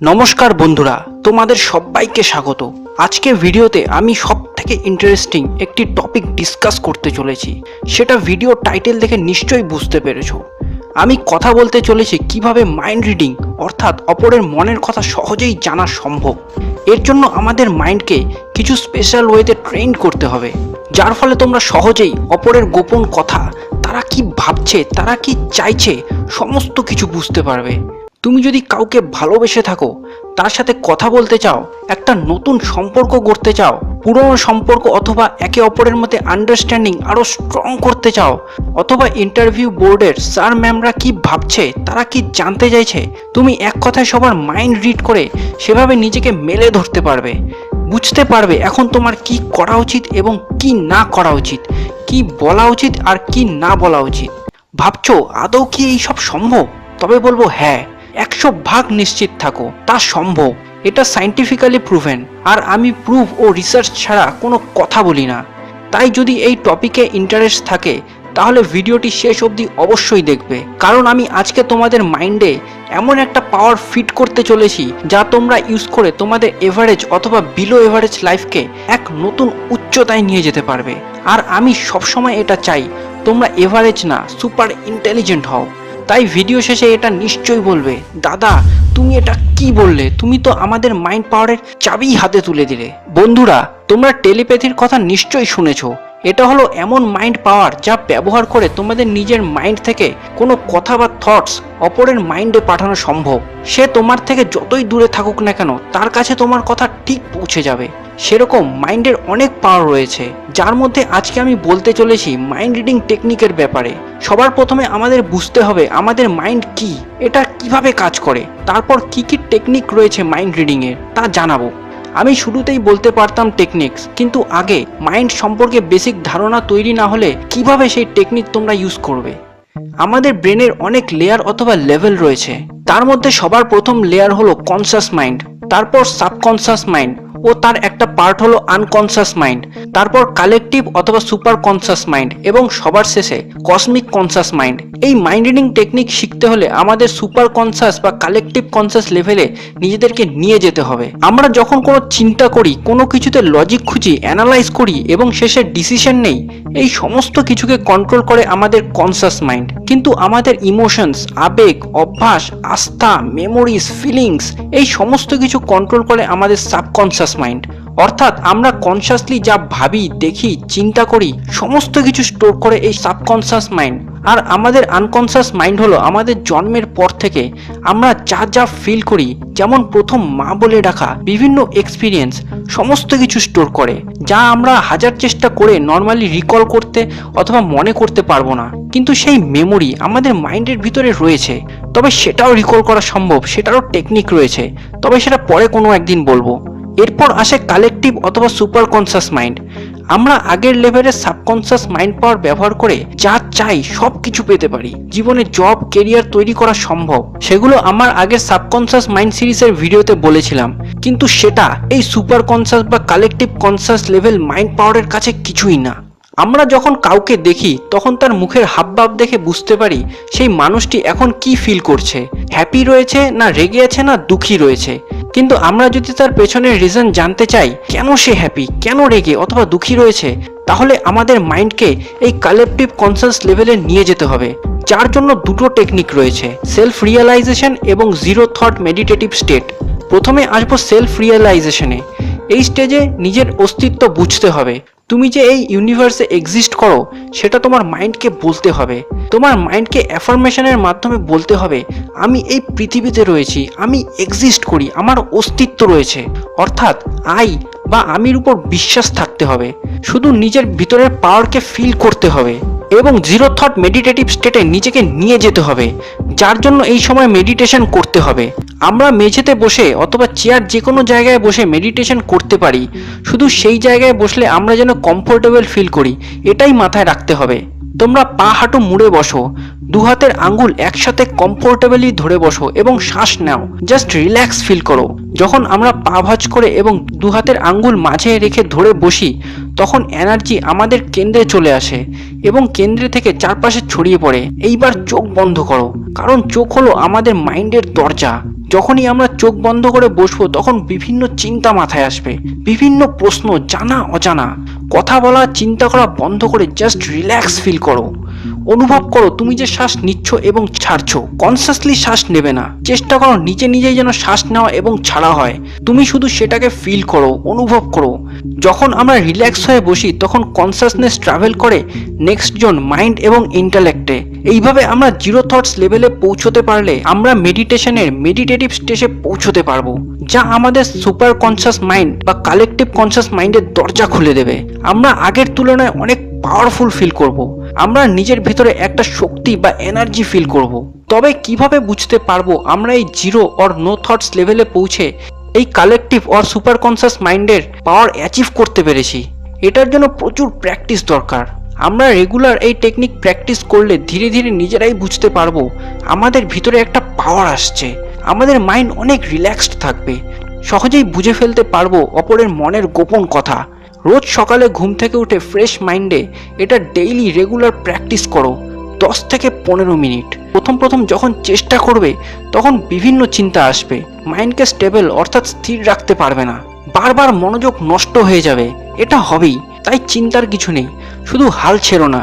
নমস্কার বন্ধুরা, তোমাদের সবাইকে স্বাগত। আজকে ভিডিওতে আমি সবথেকে ইন্টারেস্টিং একটি টপিক ডিসকাস করতে চলেছি। সেটা ভিডিও টাইটেল দেখে নিশ্চয়ই বুঝতে পেরেছো। আমি কথা বলতে চলেছি কিভাবে মাইন্ড রিডিং অর্থাৎ অপরের মনের কথা সহজেই জানা সম্ভব। এর জন্য আমাদের মাইন্ডকে কিছু স্পেশাল ওয়েতে ট্রেন করতে হবে, যার ফলে তোমরা সহজেই অপরের গোপন কথা, তারা কি ভাবছে, তারা কি চাইছে, সমস্ত কিছু বুঝতে পারবে। তুমি যদি কাউকে ভালোবেসে থাকো, তার সাথে কথা বলতে চাও, একটা নতুন সম্পর্ক গড়তে চাও, পুরনো সম্পর্ক অথবা একে অপরের মধ্যে আন্ডারস্ট্যান্ডিং আরও স্ট্রং করতে চাও, অথবা ইন্টারভিউ বোর্ডের স্যার ম্যামরা কি ভাবছে, তারা কি জানতে চাইছে, তুমি এক কথায় সবার মাইন্ড রিড করে সেভাবে নিজেকে মেলে ধরতে পারবে। বুঝতে পারবে এখন তোমার কি করা উচিত এবং কি না করা উচিত, কি বলা উচিত আর কি না বলা উচিত। ভাবছো আদৌ কি এই সব সম্ভব? তবে বলবো হ্যাঁ, 100% নিশ্চিত থাকো, তা সম্ভব। এটা সায়েন্টিফিক্যালি প্রুভেন, আর আমি প্রুফ ও রিসার্চ ছাড়া কোনো কথা বলি না। তাই যদি এই টপিকে ইন্টারেস্ট থাকে তাহলে ভিডিওটি শেষ অবধি অবশ্যই দেখবে, কারণ আমি আজকে তোমাদের মাইন্ডে এমন একটা পাওয়ার ফিট করতে চলেছি যা তোমরা ইউজ করে তোমাদের এভারেজ অথবা বিলো এভারেজ লাইফকে এক নতুন উচ্চতায় নিয়ে যেতে পারবে। আর আমি সবসময় এটা চাই তোমরা এভারেজ না, সুপার ইন্টেলিজেন্ট হও। তাই ভিডিও শেষে এটা নিশ্চয়ই বলবে, দাদা তুমি এটা কি বললে, তুমি তো আমাদের মাইন্ড পাওয়ারের চাবি হাতে তুলে দিলে। বন্ধুরা, তোমরা টেলিপ্যাথির কথা নিশ্চয়ই শুনেছো। এটা হলো এমন মাইন্ড পাওয়ার যা ব্যবহার করে তোমাদের নিজের মাইন্ড থেকে কোনো কথা বা থটস অপরের মাইন্ডে পাঠানো সম্ভব। সে তোমার থেকে যতই দূরে থাকুক না কেন, তার কাছে তোমার কথা ঠিক পৌঁছে যাবে। সেরকম মাইন্ডের অনেক পাওয়ার রয়েছে, যার মধ্যে আজকে আমি বলতে চলেছি মাইন্ড রিডিং টেকনিকের ব্যাপারে। সবার প্রথমে আমাদের বুঝতে হবে আমাদের মাইন্ড কি, এটা কিভাবে কাজ করে, তারপর কি কি টেকনিক রয়েছে মাইন্ড রিডিংয়ের তা জানাবো। আমি শুরুতেই বলতে পারতাম টেকনিক্স, কিন্তু আগে মাইন্ড সম্পর্কে বেসিক ধারণা তৈরি না হলে কিভাবে সেই টেকনিক তোমরা ইউজ করবে। আমাদের ব্রেনের অনেক লেয়ার অথবা লেভেল রয়েছে। তার মধ্যে সবার প্রথম লেয়ার হলো কনসাস মাইন্ড, তারপর সাবকনসাস মাইন্ড ও তার একটা পার্ট হলো আনকনসাস মাইন্ড, তারপর কালেকটিভ অথবা সুপার কনসাস মাইন্ড এবং সবার শেষে কসমিক কনসাস মাইন্ড। এই মাইন্ড রিডিং টেকনিক শিখতে হলে আমাদের সুপার কনসাস বা কালেকটিভ কনসাস লেভেলে নিজেদেরকে নিয়ে যেতে হবে। আমরা যখন কোনো চিন্তা করি, কোনো কিছুতে লজিক খুঁজি, অ্যানালাইজ করি এবং শেষে ডিসিশন নেই, এই সমস্ত কিছুকে কন্ট্রোল করে আমাদের কনসাস মাইন্ড। কিন্তু আমাদের ইমোশনস, আবেগ, অভ্যাস, আস্থা, মেমোরিজ, ফিলিংস, এই সমস্ত কিছু কন্ট্রোল করে আমাদের সাবকনসাস মাইন্ড। অর্থাৎ আমরা কনসাসলি যা ভাবি, দেখি, চিন্তা করি, সমস্ত কিছু স্টোর করে এই সাবকনসাস মাইন্ড। আর আমাদের আনকনসাস মাইন্ড হলো আমাদের জন্মের পর থেকে আমরা যা যা ফিল করি, যেমন প্রথম মা বলে ডাকা, বিভিন্ন এক্সপিরিয়েন্স, সমস্ত কিছু স্টোর করে, যা আমরা হাজার চেষ্টা করে নর্মালি রিকল করতে অথবা মনে করতে পারবো না। কিন্তু সেই মেমোরি আমাদের মাইন্ডের ভিতরে রয়েছে, তবে সেটাও রিকল করা সম্ভব, সেটারও টেকনিক রয়েছে, তবে সেটা পরে কোনো একদিন বলবো। এরপর আসে কালেকটিভ অথবা সুপার কনসাস মাইন্ড। আমরা আগের লেভেলের সাবকনসাস মাইন্ড পাওয়ার ব্যবহার করে যা চাই সব কিছু পেতে পারি। জীবনে জব, কেরিয়ার তৈরি করা সম্ভব। সেগুলো আমার আগের সাবকনসাস মাইন্ড সিরিজের ভিডিওতে বলেছিলাম, কিন্তু সেটা এই সুপার কনসাস বা কালেকটিভ কনসাস লেভেল মাইন্ড পাওয়ারের কাছে কিছুই না। আমরা যখন কাউকে দেখি তখন তার মুখের হাবভাব দেখে বুঝতে পারি সেই মানুষটি এখন কি ফিল করছে, হ্যাপি রয়েছে না রেগে আছে না দুঃখী রয়েছে। কিন্তু আমরা যদি তার পেছনের রিজন জানতে চাই, কেন সে হ্যাপি, কেন রেগে অথবা দুঃখী রয়েছে, তাহলে আমাদের মাইন্ডকে এই কালেকটিভ কনসাস লেভেলে নিয়ে যেতে হবে, যার জন্য দুটো টেকনিক রয়েছে, সেলফ রিয়েলাইজেশন এবং জিরো থট মেডিটেটিভ স্টেট। প্রথমে আসবো সেলফ রিয়েলাইজেশনে। এই স্টেজে নিজের অস্তিত্ব বুঝতে হবে। তুমি যে এই ইউনিভার্সে এক্সিস্ট করো সেটা তোমার মাইন্ডকে বলতে হবে। তোমার মাইন্ডকে অ্যাফার্মেশনের মাধ্যমে বলতে হবে, আমি এই পৃথিবীতে রয়েছি, আমি এক্সিস্ট করি, আমার অস্তিত্ব রয়েছে। অর্থাৎ বা আমির উপর বিশ্বাস থাকতে হবে। শুধু নিজের ভিতরের পাওয়ারকে ফিল করতে হবে এবং জিরো থট মেডিটেটিভ স্টেটে নিজেকে নিয়ে যেতে হবে, যার জন্য এই সময় মেডিটেশন করতে হবে। আমরা মেঝেতে বসে অথবা চেয়ার যে কোনো জায়গায় বসে মেডিটেশন করতে পারি, শুধু সেই জায়গায় বসলে আমরা যেন কমফোর্টেবল ফিল করি, এটাই মাথায় রাখতে হবে। তোমরা পা হাঁটু মুড়ে বসো, দু হাতের আঙ্গুল একসাথে কমফোর্টেবলি ধরে বসো এবং শ্বাস নাও, জাস্ট রিল্যাক্স ফিল করো। যখন আমরা পা ভাঁজ করে এবং দু হাতের আঙ্গুল মাঝে রেখে ধরে বসি তখন এনার্জি আমাদের কেন্দ্রে চলে আসে এবং কেন্দ্রে থেকে চারপাশে ছড়িয়ে পড়ে। এইবার চোখ বন্ধ করো, কারণ চোখ হলো আমাদের মাইন্ডের দরজা। যখনই আমরা চোখ বন্ধ করে বসবো তখন বিভিন্ন চিন্তা মাথায় আসবে, বিভিন্ন প্রশ্ন, জানা অজানা। কথা বলা, চিন্তা করা বন্ধ করে জাস্ট রিল্যাক্স ফিল করো। অনুভব করো তুমি যে শ্বাস নিচ্ছ এবং ছাড়ছো। কনসিয়াসলি শ্বাস নেবে না, চেষ্টা করো নিজে নিজেই যেন শ্বাস নেওয়া এবং ছাড়া হয়। তুমি শুধু সেটাকে ফিল করো, অনুভব করো। যখন আমরা রিল্যাক্স হয়ে বসি তখন কনসিয়াসনেস ট্রাভেল করে নেক্সট জোন, মাইন্ড এবং ইন্টেলেক্টে। এইভাবে আমরা জিরো থটস লেভেলে পৌঁছতে পারলে আমরা মেডিটেশনের মেডিটেটিভ স্টেজে পৌঁছতে পারবো, যা আমাদের সুপার কনসিয়াস মাইন্ড বা কালেকটিভ কনসিয়াস মাইন্ডের দরজা খুলে দেবে। আমরা আগের তুলনায় অনেক পাওয়ারফুল ফিল করব। আমরা নিজের ভিতরে একটা শক্তি বা এনার্জি ফিল করব। তবে কিভাবে বুঝতে পারবো আমরা এই জিরো অর নো থটস লেভেলে পৌঁছে এই কালেকটিভ অর সুপার কনসিয়াস মাইন্ডের পাওয়ার অ্যাচিভ করতে পেরেছি? এটার জন্য প্রচুর প্র্যাকটিস দরকার। আমরা রেগুলার এই টেকনিক প্র্যাকটিস করলে ধীরে ধীরে নিজেরাই বুঝতে পারবো আমাদের ভিতরে একটা পাওয়ার আসছে। আমাদের মাইন্ড অনেক রিল্যাক্সড থাকবে, সহজেই বুঝে ফেলতে পারবো অপরের মনের গোপন কথা। রোজ সকালে ঘুম থেকে উঠে ফ্রেশ মাইন্ডে এটা ডেইলি রেগুলার প্র্যাকটিস করো, 10 থেকে 15 মিনিট। প্রথম যখন চেষ্টা করবে তখন বিভিন্ন চিন্তা আসবে, মাইন্ডকে স্টেবল অর্থাৎ স্থির রাখতে পারবে না, বারবার মনোযোগ নষ্ট হয়ে যাবে। এটা হবেই, তাই চিন্তার কিছু নেই, শুধু হাল ছেড়ো না।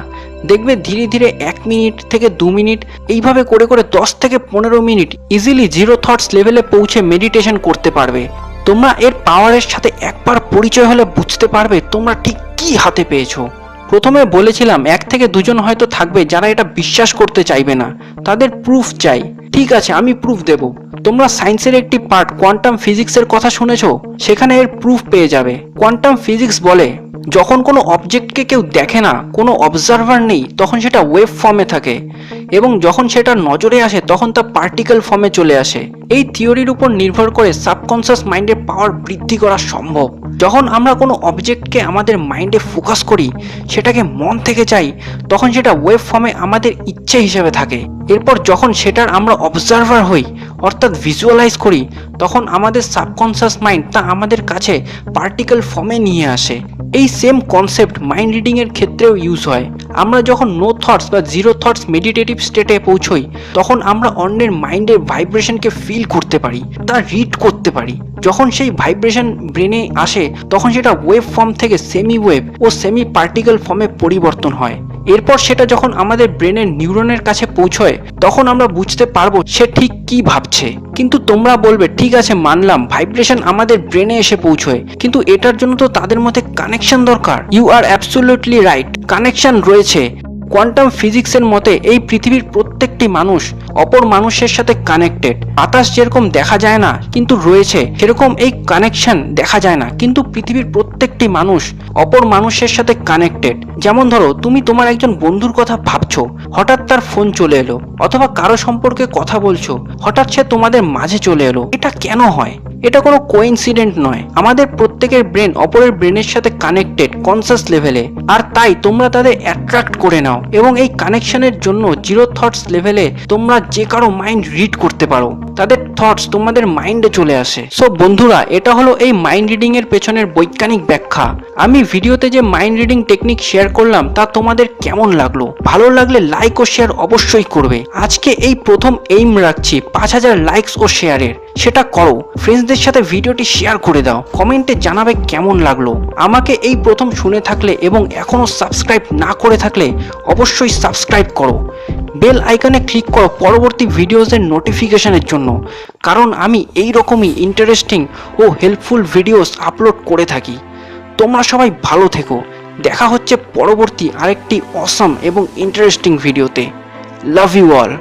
দেখবে ধীরে ধীরে 1 মিনিট থেকে 2 মিনিট এইভাবে করে করে 10 থেকে 15 মিনিট ইজিলি জিরো থটস লেভেলে পৌঁছে মেডিটেশন করতে পারবে। তোমরা এর পাওয়ারের সাথে একবার পরিচয় হলে বুঝতে পারবে তোমরা ঠিক কি হাতে পেয়েছো। প্রথমে বলেছিলাম 1 থেকে 2 জন হয়তো থাকবে যারা এটা বিশ্বাস করতে চাইবে না, তাদের প্রুফ চাই। ঠিক আছে, আমি প্রুফ দেব। তোমরা সায়েন্সের একটি পার্ট কোয়ান্টাম ফিজিক্সের কথা শুনেছো, সেখানে এর প্রুফ পেয়ে যাবে। কোয়ান্টাম ফিজিক্স বলে যখন কোনো অবজেক্টকে কেউ দেখে না, কোনো অবজারভার নেই, তখন সেটা ওয়েভ ফর্মে থাকে এবং যখন সেটা নজরে আসে তখন তা পার্টিকেল ফর্মে চলে আসে। এই থিওরির উপর নির্ভর করে সাবকনসিয়াস মাইন্ডের পাওয়ার বৃদ্ধি করা সম্ভব। যখন আমরা কোনো অবজেক্টকে আমাদের মাইন্ডে ফোকাস করি, সেটাকে মন থেকে চাই, তখন সেটা ওয়েভ ফর্মে আমাদের ইচ্ছে হিসেবে থাকে। এরপর যখন সেটার আমরা অবজারভার হই অর্থাৎ ভিজুয়ালাইজ করি, তখন আমাদের সাবকনসিয়াস মাইন্ড তা আমাদের কাছে পার্টিকেল ফর্মে নিয়ে আসে। এই সেম কনসেপ্ট মাইন্ড রিডিং এর ক্ষেত্রেও ইউজ হয়। আমরা যখন নো থটস বা জিরো থটস মেডিটেটিভ স্টেটে পৌঁছই তখন আমরা অন্যের মাইন্ডের ভাইব্রেশনকে ফিল করতে পারি, তা রিড করতে পারি। যখন সেই ভাইব্রেশন ব্রেনে আসে তখন সেটা ওয়েভ ফর্ম থেকে সেমি ওয়েভ ও সেমি পার্টিকেল ফর্মে পরিবর্তন হয়। এরপর সেটা যখন আমাদের ব্রেনের নিউরনের কাছে পৌঁছয় তখন আমরা বুঝতে পারবো সে ঠিক কি ভাবছে। কিন্তু তোমরা বলবে ঠিক আছে মানলাম ভাইব্রেশন আমাদের ব্রেনে এসে পৌঁছয়, কিন্তু এটার জন্য তো তাদের মধ্যে কানেকশন দরকার। You are absolutely right, connection রয়েছে। কোয়ান্টাম ফিজিক্সের মতে এই পৃথিবীর প্রত্যেকটি মানুষ অপর মানুষের সাথে কানেক্টেড। বাতাস যেরকম দেখা যায় না কিন্তু রয়েছে, সেরকম এই কানেকশন দেখা যায় না, কিন্তু পৃথিবীর প্রত্যেকটি মানুষ অপর মানুষের সাথে কানেক্টেড। যেমন ধরো তুমি তোমার একজন বন্ধুর কথা ভাবছো, হঠাৎ তার ফোন চলে এলো, অথবা কারো সম্পর্কে কথা বলছো, হঠাৎ সে তোমাদের মাঝে চলে এলো। এটা কেন হয়? এটা কোনো কোইন্সিডেন্ট নয়। আমাদের প্রত্যেকের ব্রেন অপরের ব্রেনের সাথে কানেক্টেড কনসিয়াস লেভেলে, আর তাই তোমরা তাদের অ্যাট্রাক্ট করে নাও এবং এই কানেকশনের জন্য জিরো থটস লেভেলে তোমরা যে কারো মাইন্ড রিড করতে পারো, তাদের থটস তোমাদের মাইন্ডে চলে আসে। সো বন্ধুরা, এটা হলো এই মাইন্ড রিডিং এর পেছনের বৈজ্ঞানিক ব্যাখ্যা। আমি ভিডিওতে যে মাইন্ড রিডিং টেকনিক শেয়ার করলাম তা তোমাদের কেমন লাগলো? ভালো লাগলে লাইক ও শেয়ার অবশ্যই করবে। আজকে এই প্রথম এইম রাখছি 5000 লাইকস ও শেয়ারের, সেটা করো। ফ্রেন্ডসদের সাথে ভিডিওটি শেয়ার করে দাও, কমেন্টে জানাবে কেমন লাগলো। আমাকে এই প্রথম শুনে থাকলে এবং এখনো সাবস্ক্রাইব না করে থাকলে অবশ্যই সাবস্ক্রাইব করো। বেল আইকনে ক্লিক করো পরবর্তী ভিডিওসের নোটিফিকেশনের জন্য, কারণ আমি এই রকমই ইন্টারেস্টিং ও হেল্পফুল ভিডিওস আপলোড করে থাকি। তোমরা সবাই ভালো থেকো, দেখা হচ্ছে পরবর্তী আরেকটি অসম এবং ইন্টারেস্টিং ভিডিওতে। Love you all.